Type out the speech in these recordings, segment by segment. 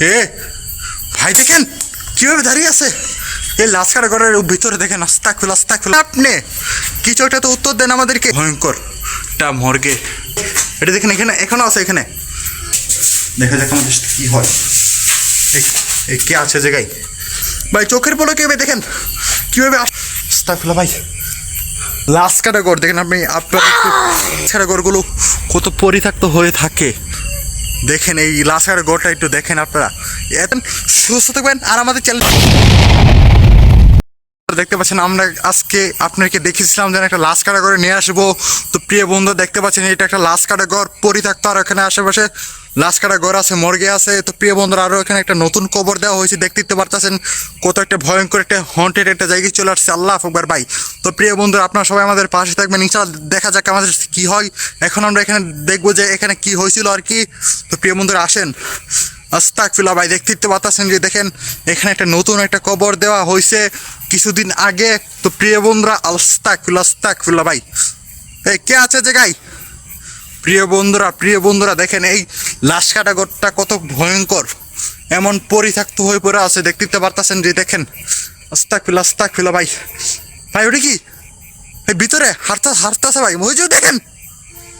এ ভাই দেখেন কিভাবে দাঁড়িয়ে আছে এই লাস্কার ঘরের ভিতরে দেখেন আস্তাগফিরুল্লাহ আপনি কিছু একটা তো উত্তর দেন আমাদেরকে ভয়ঙ্করটা মর্গে এটা দেখেন এখানে এখনো আছে এখানে দেখা যাক আমাদের সাথে কি হয় এই কে আছে জায়গায় ভাই চোখের পলকে দেখেন কিভাবে আস্তাগফিরুল্লাহ ভাই লাস্কার ঘর দেখেন আপনি আপনার লাস্কার ঘরগুলো কত পরিত্যক্ত হয়ে থাকে দেখেন এই লাস্কার ঘরটা একটু দেখেন আপনারা এত সুস্থ থাকবেন আর আমাদের চ্যানেল দেখতে পাচ্ছেন আমরা আজকে আপনাকে দেখেছিলাম যেন একটা লাশ কাটা করে নিয়ে আসবো তো প্রিয় বন্ধু দেখতে পাচ্ছেন এটা একটা লাশ কাটা ঘর পরিত্যক্ত আর এখানে আশেপাশে লাশ কাটা ঘর আছে মর্গে আছে তো প্রিয় বন্ধুরা আরও এখানে একটা নতুন কবর দেওয়া হয়েছে দেখতে পারতেছেন কত একটা ভয়ঙ্কর একটা হন্টেড একটা জায়গায় চলে আসছে আল্লাহ আকবার ভাই তো প্রিয় বন্ধুরা আপনারা সবাই আমাদের পাশে থাকবেন ইনশাআল্লাহ দেখা যাক আমাদের কি হয় এখন আমরা এখানে দেখবো যে এখানে কি হয়েছিল আর কি তো প্রিয় বন্ধুরা আসেন আস্তাগফিরুল্লাহ ভাই দেখতে পাচ্ছেন যে দেখেন এখানে একটা নতুন একটা কবর দেওয়া হয়েছে কিছুদিন আগে তো প্রিয় বন্ধুরা আস্তাগফিরুল্লাহ ভাই এই কে আছে জায়গায় প্রিয় বন্ধুরা দেখেন এই লাশ কাটা ঘরটা কত ভয়ঙ্কর এমন পরিত্যক্ত হয়ে পড়ে আছে দেখতে পারতেছেন যে দেখেন আস্তাগফিরুল্লাহ ভাই ভাই ওটা কি এই ভিতরে হারতাছে ভাই ওই যে দেখেন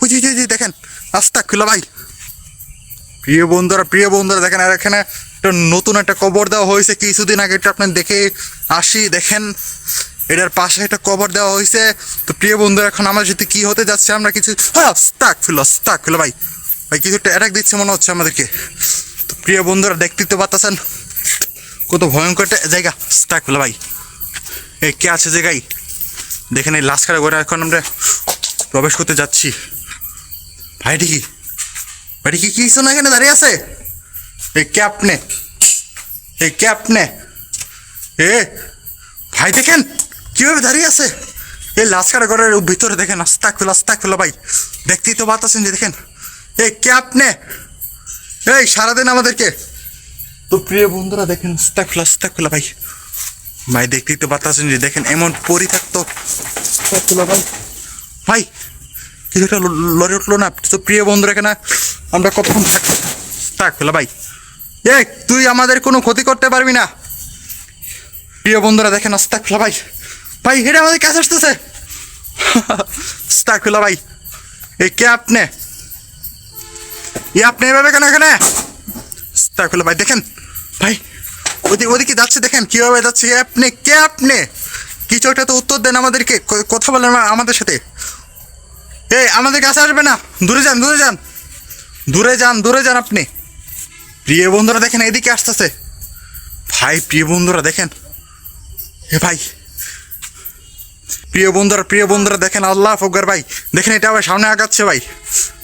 ওই যে দেখেন আস্তাগফিরুল্লাহ ভাই প্রিয় বন্ধুরা দেখেন আর এখানে একটা নতুন একটা কবর দেওয়া হয়েছে কিছুদিন আগে এটা আপনার দেখে আসি দেখেন এটার পাশে একটা কবর দেওয়া হয়েছে তো প্রিয় বন্ধুরা এখন আমার সাথে কি হতে যাচ্ছে আমরা কিছু আস্তাগফিরুল্লাহ ভাই কিছু একটা অ্যাটাক দিচ্ছে মনে হচ্ছে আমাদেরকে তো প্রিয় বন্ধুরা দেখতে তো পাচ্ছেন কত ভয়ঙ্কর একটা জায়গা আস্তাগফিরুল্লাহ ভাই এই কে আছে জায়গায় দেখেন এই লাশ কাটা ঘরে এখন আমরা প্রবেশ করতে যাচ্ছি ভাইটি কি কিছু না এখানে দাঁড়িয়ে আছে এই কে আপনি এ ভাই দেখেন কিভাবে দাঁড়িয়ে আছে এই লাশ কাটা ঘরের ভিতরে দেখেন আস্তাগফিরুল্লাহ ভাই দেখতেই তো পাচ্ছেন যে দেখেন এই কে আপনি এই সারাদিন আমাদেরকে তো প্রিয় বন্ধুরা দেখেন আস্তাগফিরুল্লাহ ভাই দেখতেই তো পাচ্ছেন যে দেখেন এমন পরিত্যক্ত ভাই কিছু একটা লড়ে উঠলো না তো প্রিয় বন্ধুরা এখানে আমরা কতক্ষণ আস্তাগফিরুল্লাহ ভাই এই তুই আমাদের কোনো ক্ষতি করতে পারবি না প্রিয় বন্ধুরা দেখেন আস্তাগফিরুল্লাহ ভাই এটা আমাদের কাছে আসতেছে আস্তাগফিরুল্লাহ ভাই এই কে আপনি আপনি এভাবে কেন এখানে আস্তাগফিরুল্লাহ ভাই দেখেন ভাই ওদিকে যাচ্ছে দেখেন কিভাবে যাচ্ছে কে আপনি কিছু একটা তো উত্তর দেন আমাদেরকে কথা বলেন আমাদের সাথে এই আমাদের কাছে আসবে না দূরে যান আপনি প্রিয় বন্ধুরা দেখেন এদিকে আসতেছে ভাই প্রিয় বন্ধুরা দেখেন ভাই প্রিয় বন্ধুরা দেখেন আল্লাহ আকবার ভাই দেখেন এটা আবার সামনে আগাচ্ছে ভাই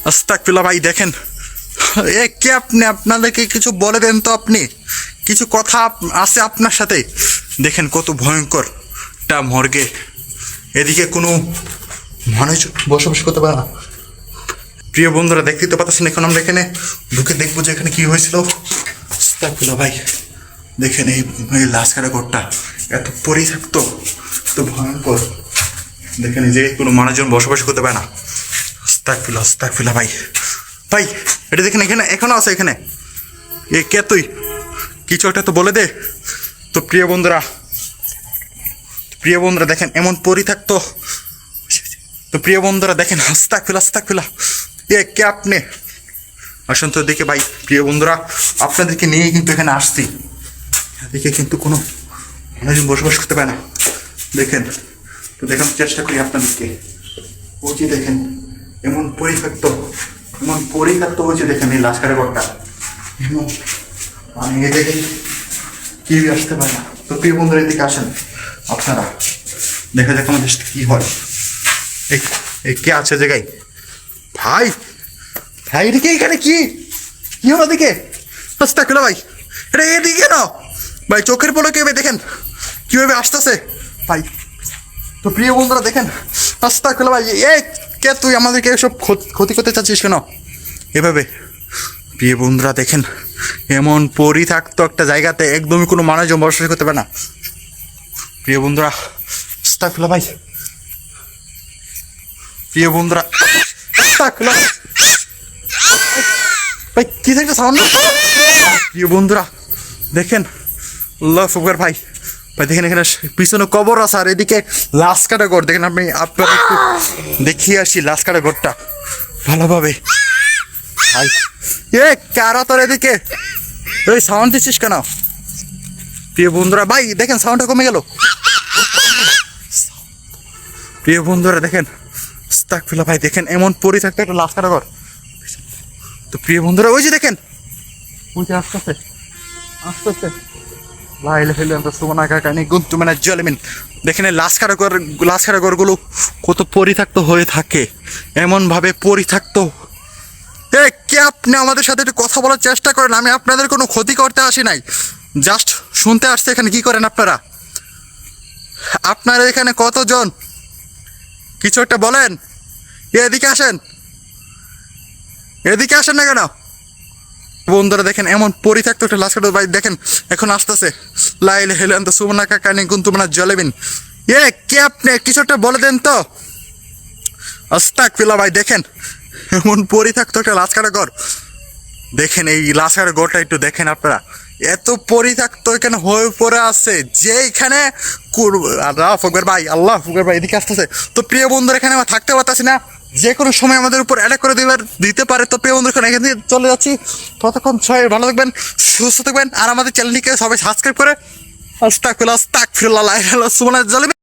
আস্তাগফিরুল্লাহ ভাই দেখেন কে আপনি আপনাদেরকে কিছু বলে দেন তো আপনি কিছু কথা আছে আপনার সাথে দেখেন কত ভয়ঙ্করটা মর্গে এদিকে কোনো মানুষ বসবাস করতে পারে না প্রিয় বন্ধুরা দেখতে তো পাচ্ছেন এখন আমরা এখানে ঢুকে দেখবো যে এখানে কি হয়েছিল আস্তাগফিরুল্লাহ ভাই দেখেন এই লাশ কাটা ঘরটা এত পরিত্যক্ত এত ভয়ঙ্কর দেখেন যে কোনো মানুষজন বসবাস করতে পারে না আস্তাগফিরুল্লাহ ভাই এটা দেখেন এখানে এখনো আছে এখানে কে তুই কিছু একটা তো বলে দে তো প্রিয় বন্ধুরা দেখেন এমন পরিত্যক্ত তো প্রিয় বন্ধুরা দেখেন আস্তাগফিরুল্লাহ কে আপনি আসুন তো দেখে ভাই প্রিয় বন্ধুরা আপনাদেরকে নিয়ে কিন্তু এখানে আসছি দেখে কিন্তু কোনো মানুষজন বসবাস করতে পারে না দেখেন তো দেখানোর চেষ্টা করি আপনাদেরকে ওই দেখেন এমন পরিত্যক্ত হয়েছে দেখেন এই লাশ কাটা ঘরটা আমি দেখে কেউই আসতে পারে না তো প্রিয় বন্ধুরা এদিকে আসেন আপনারা দেখা যাক আমাদের সাথে কি হয় এই কে আছে জায়গায় ভাই এদিকে এখানে কি হলো দিকে আস্তাগফিরুল্লাহ ভাই এটা এদিকে না ভাই চোখের পলকে দেখেন কিভাবে আসতেছে ভাই তো প্রিয় বন্ধুরা দেখেন আস্তাগফিরুল্লাহ ভাই কে তুই আমাদেরকে এসব ক্ষতি করতে চাচ্ছিস কেন এভাবে প্রিয় বন্ধুরা দেখেন এমন পরিত্যক্ত একটা জায়গাতে একদমই কোনো মানুষজন বসবাস করতে পারে না প্রিয় বন্ধুরা আস্তাগফিরুল্লাহ ভাই প্রিয় বন্ধুরা ভাই কি একটা সাউন্ড প্রিয় বন্ধুরা দেখেন আল্লাহু আকবার ভাই ভাই দেখেন এখানে পিছনে কবর আছে আর এদিকে লাশ কাটা ঘর দেখেন আপনি আপনারা একটু দেখিয়ে আসি লাশ কাটা ঘরটা ভালোভাবে ভাই এ কারা তোর এদিকে এই সাউন্ড দিচ্ছিস কেন প্রিয় বন্ধুরা ভাই দেখেন সাউন্ডটা কমে গেল প্রিয় বন্ধুরা দেখেন আস্তাগফিরুল্লাহ ভাই দেখেন এমন পরি থাকতে একটা লাশ কাটা ঘর তো প্রিয় বন্ধুরা ওই যে দেখেন ওই যে আস্তে আস্তে আস্তে আস্তে লাইলে ফেলে আমরা সুমনা কাকানি গুনতু মানে জলমিন দেখেন এই লাশ কাটা ঘরগুলো কত পরিত্যক্ত হয়ে থাকে এমন ভাবে পরিত্যক্ত এ কে আপনি আমাদের সাথে একটু কথা বলার চেষ্টা করেন আমি আপনাদের কোনো ক্ষতি করতে আসি নাই জাস্ট শুনতে আসছে এখানে কি করেন আপনারা আপনারা এখানে কতজন কিছু একটা বলেন এদিকে আসেন না কেন বন্ধুরা দেখেন এমন পরিত্যক্ত একটা লাশ কাটা ভাই দেখেন এখন আসতেছে লাইলে হেলেন তো সুমনা কাকানি গুনতু মানে জলমিন এ কে আপনি কিছু একটা বলে দেন তো আস্তাগফিরুল্লাহ ভাই দেখেন এমন পরিত্যক্ত একটা লাশ কাটা ঘর দেখেন এই লাশ কাটা ঘরটা একটু দেখেন আপনারা এত পরিত্যক্ত এখানে হয়ে পড়ে আছে যে এখানে আল্লাহু আকবার ভাই আল্লাহু আকবার ভাই এদিকে আসতেছে তো প্রিয় বন্ধুরা এখানে আমরা থাকতে পারতাছি না যে কোনো সময় আমাদের উপর অ্যাটাক করে দিতে পারে তো প্রিয় বন্ধুরা এখান থেকে চলে যাচ্ছি ততক্ষণ সবাই ভালো থাকবেন সুস্থ থাকবেন আর আমাদের চ্যানেলটিকে সবাই সাবস্ক্রাইব করে আস্তাগফিরুল্লাহ লা ইলাহা ইল্লাল্লাহ সুবহানাল্লাহ